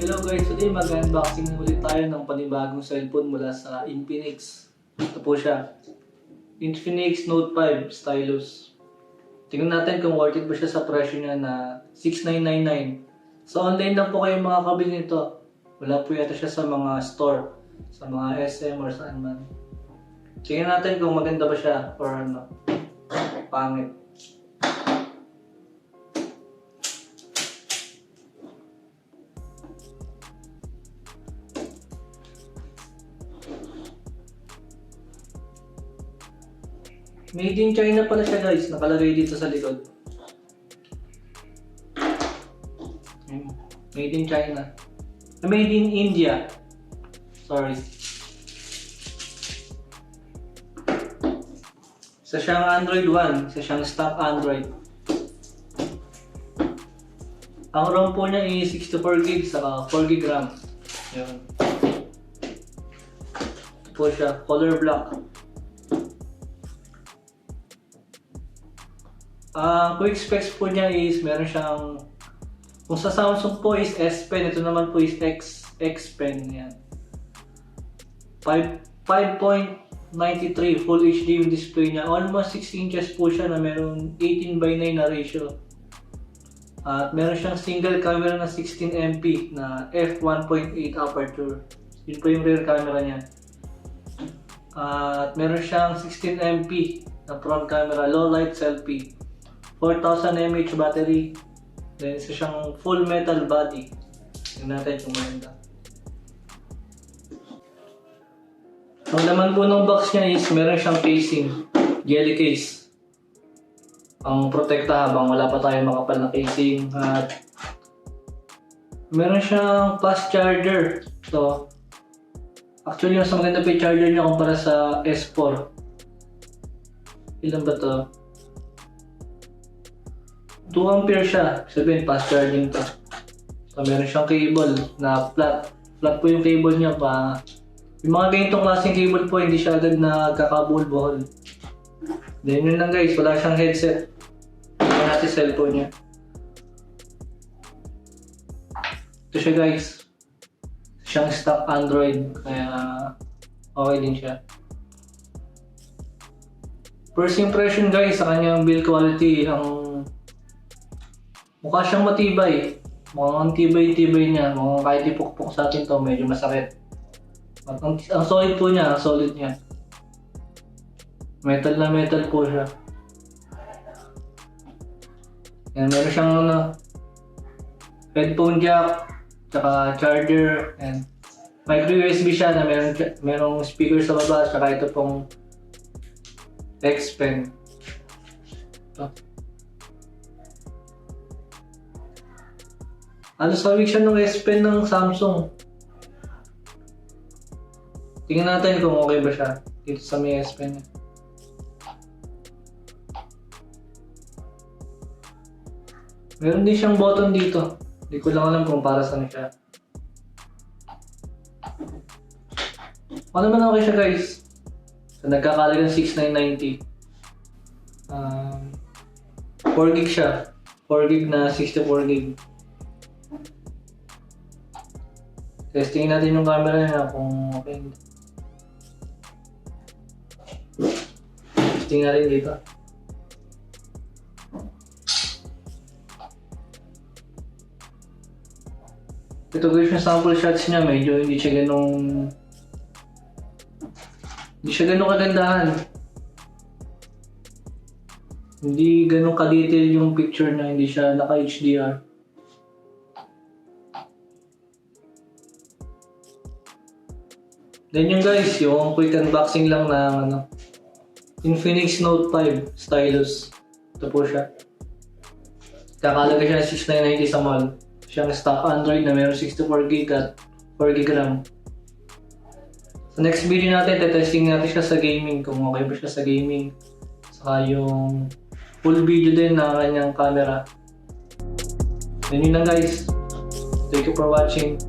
Hello guys, today mag-unboxing ulit tayo ng panibagong cellphone mula sa Infinix. Ito po siya, Infinix Note 5 Stylus. Tingnan natin kung worth it ba siya sa presyo niya na 6,999. Sa online lang po kayo makakabili nito. Wala po yata siya sa mga store, sa mga SM or saan man. Tingnan natin kung maganda ba siya or ano, pangit. Made in China pala siya guys, nakalagay dito sa likod. Made in China. Made in India. Sorry. Isa siyang Android 1, isa siyang stock Android. Ang ROM po niya is 64GB saka 4GB RAM. Yun. Ito po siya, color black. Quick specs po niya is meron siyang, kung sa Samsung po is S Pen, ito naman po is X Pen. Yan. 5.93 Full HD yung display niya. Almost 6 inches po siya na meron 18:9 na ratio. At meron siyang single camera na 16MP na f1.8 aperture. Yun po yung rear camera niya. At meron siyang 16MP na front camera, low light selfie. 4,000 mAh battery. Then isa siyang full metal body. Tingnan natin kung maganda. Ang laman po ng box niya is meron siyang casing, jelly case. Ang protekta habang wala pa tayong makapal na casing. At meron siyang fast charger. So, actually mas maganda pa yung charger niya kumpara sa S4. Ilan ba to? 2 ampere siya, sabihin fast charging to. So meron siyang cable na flat. Flat po yung cable niya pa. Yung mga ganitong klaseng cable po hindi siya agad na kakabuhol-buhol. Then yun lang guys, wala siyang headset. Tingnan natin cellphone niya. Ito siya guys. Siyang stock Android, kaya okay din siya. First impression guys sa kanyang build quality, mukha siyang matibay. Mukhang tibay-tibay niya. Mukhang kahit ipukpok sa atin to, medyo masakit. At ang solid po niya, ang solid niya. Metal na metal po siya. Yan, meron siyang headphone jack, tsaka charger, and micro USB siya na merong speaker sa baba, tsaka ito pong X Pen. Ano sabi siya ng S Pen ng Samsung? Tingnan natin kung okay ba siya dito sa may S Pen niya. Meron din siyang button dito. Hindi ko lang alam kung para saan siya. Ano naman okay siya guys? So, nagkakalaga ng 6,990. 4GB siya. 4GB na 64GB. Testingin natin yung camera niya kung okay. Testingin natin dito. Ito guys yung sample shots niya, medyo hindi siya ganong kagandahan. Hindi ganong ka-detail yung picture niya, hindi siya naka-HDR. Then yung guys, yung quick unboxing lang ng Infinix Note 5 Stylus. Ito po siya. Kakalaga siya ng 6,990 sa mall. Siyang stock Android na meron 64GB at 4GB RAM. Sa next video natin, testing natin siya sa gaming, kung okay ba siya sa gaming. Saka yung full video din na kanyang camera. Then yun lang guys. Thank you for watching.